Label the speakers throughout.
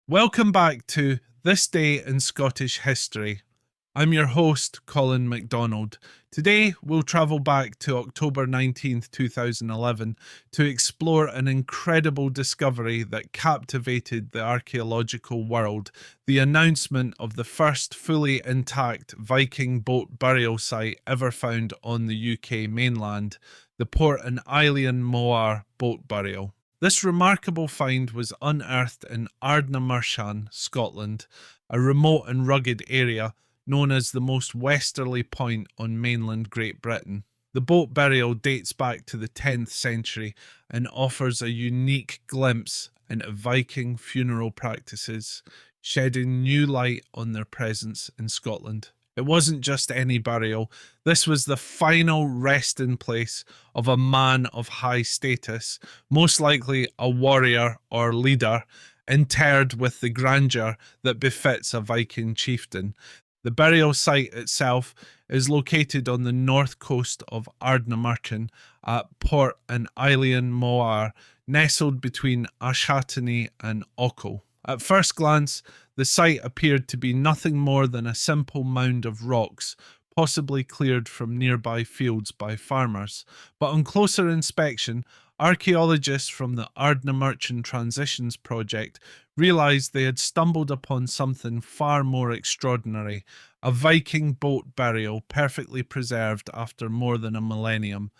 Speaker 1: Welcome back to This Day in Scottish History. I'm your host, Colin MacDonald. Today, we'll travel back to October 19th, 2011 to explore an incredible discovery that captivated the archaeological world, the announcement of the first fully intact Viking boat burial site ever found on the UK mainland, the Port and Eilean Mhòir boat burial. This remarkable find was unearthed in Ardnamurchan, Scotland, a remote and rugged area known as the most westerly point on mainland Great Britain. The boat burial dates back to the 10th century and offers a unique glimpse into Viking funeral practices, shedding new light on their presence in Scotland. It wasn't just any burial, this was the final resting place of a man of high status, most likely a warrior or leader, interred with the grandeur that befits a Viking chieftain. The burial site itself is located on the north coast of Ardnamurchan at Port and Eilean Mhòir, nestled between Ashantany and Ochil. At first glance, the site appeared to be nothing more than a simple mound of rocks, possibly cleared from nearby fields by farmers. But on closer inspection, archaeologists from the Ardnamurchan Transitions project realised they had stumbled upon something far more extraordinary, a Viking boat burial perfectly preserved after more than a millennium.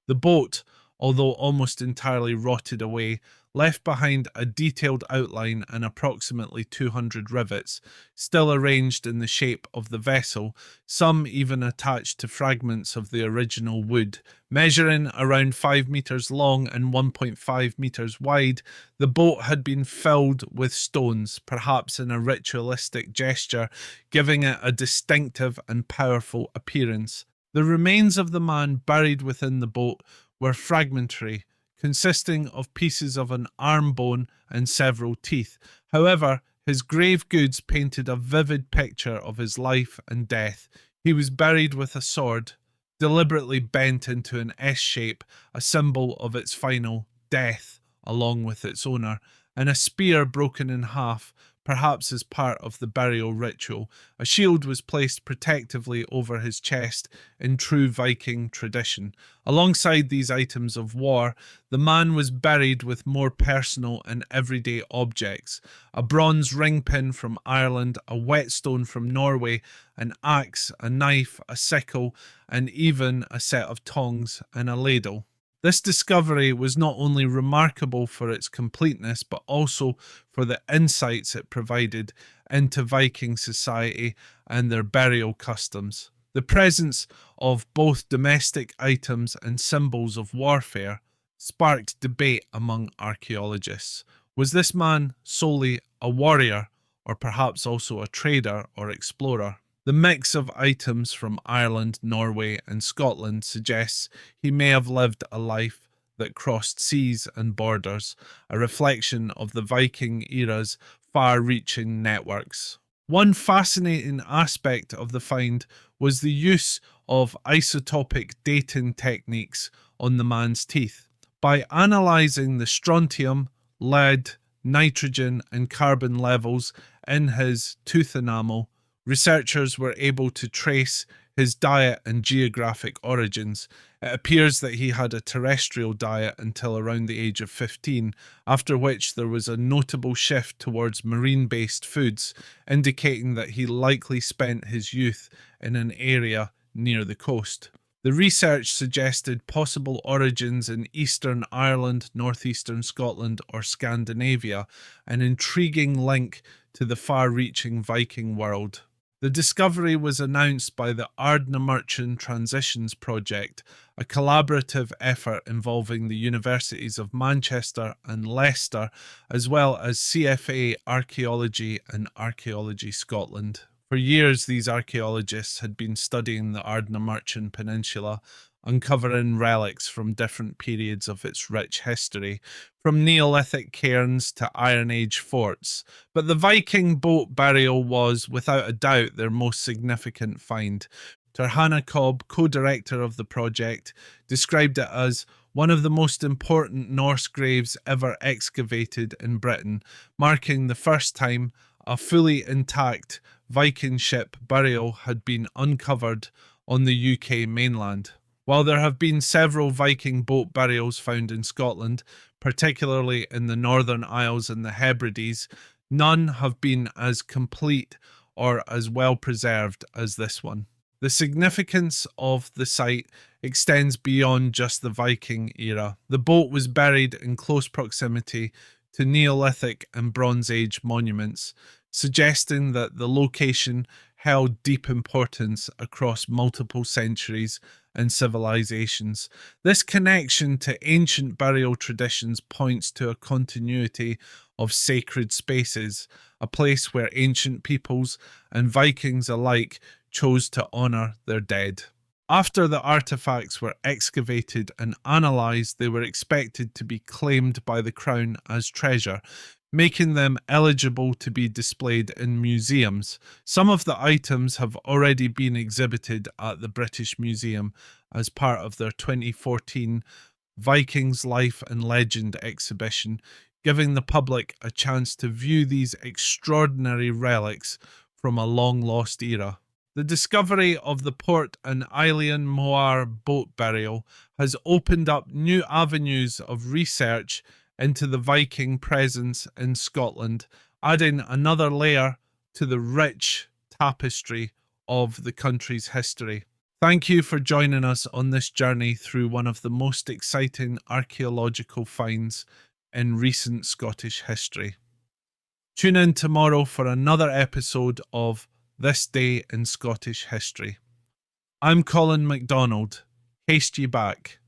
Speaker 1: The boat, although almost entirely rotted away, left behind a detailed outline and approximately 200 rivets, still arranged in the shape of the vessel, some even attached to fragments of the original wood. Measuring around 5 metres long and 1.5 metres wide, the boat had been filled with stones, perhaps in a ritualistic gesture, giving it a distinctive and powerful appearance. The remains of the man buried within the boat were fragmentary, consisting of pieces of an arm bone and several teeth. However, his grave goods painted a vivid picture of his life and death. He was buried with a sword, deliberately bent into an S shape, a symbol of its final death, along with its owner, and a spear broken in half, perhaps as part of the burial ritual. A shield was placed protectively over his chest in true Viking tradition. Alongside these items of war, the man was buried with more personal and everyday objects: a bronze ring pin from Ireland, a whetstone from Norway, an axe, a knife, a sickle, and even a set of tongs and a ladle. This discovery was not only remarkable for its completeness, but also for the insights it provided into Viking society and their burial customs. The presence of both domestic items and symbols of warfare sparked debate among archaeologists. Was this man solely a warrior, or perhaps also a trader or explorer? The mix of items from Ireland, Norway, and Scotland suggests he may have lived a life that crossed seas and borders, a reflection of the Viking era's far-reaching networks. One fascinating aspect of the find was the use of isotopic dating techniques on the man's teeth. By analysing the strontium, lead, nitrogen, and carbon levels in his tooth enamel, researchers were able to trace his diet and geographic origins. It appears that he had a terrestrial diet until around the age of 15, after which there was a notable shift towards marine-based foods, indicating that he likely spent his youth in an area near the coast. The research suggested possible origins in Eastern Ireland, northeastern Scotland, or Scandinavia, an intriguing link to the far-reaching Viking world. The discovery was announced by the Ardnamurchan Transitions project, a collaborative effort involving the universities of Manchester and Leicester, as well as CFA Archaeology and Archaeology Scotland. For years, these archaeologists had been studying the Ardnamurchan Peninsula, uncovering relics from different periods of its rich history, from Neolithic cairns to Iron Age forts. But the Viking boat burial was, without a doubt, their most significant find. Hannah Cobb, co-director of the project, described it as one of the most important Norse graves ever excavated in Britain, marking the first time a fully intact Viking ship burial had been uncovered on the UK mainland. While there have been several Viking boat burials found in Scotland, particularly in the Northern Isles and the Hebrides, none have been as complete or as well preserved as this one. The significance of the site extends beyond just the Viking era. The boat was buried in close proximity to Neolithic and Bronze Age monuments, suggesting that the location held deep importance across multiple centuries and civilizations. This connection to ancient burial traditions points to a continuity of sacred spaces, a place where ancient peoples and Vikings alike chose to honour their dead. After the artifacts were excavated and analysed, they were expected to be claimed by the Crown as treasure, making them eligible to be displayed in museums. Some of the items have already been exhibited at the British Museum as part of their 2014 Vikings Life and Legend exhibition, giving the public a chance to view these extraordinary relics from a long-lost era. The discovery of the Port and Eilean Mhòir boat burial has opened up new avenues of research into the Viking presence in Scotland, adding another layer to the rich tapestry of the country's history. Thank you for joining us on this journey through one of the most exciting archaeological finds in recent Scottish history. Tune in tomorrow for another episode of This Day in Scottish History. I'm Colin MacDonald. Haste ye back.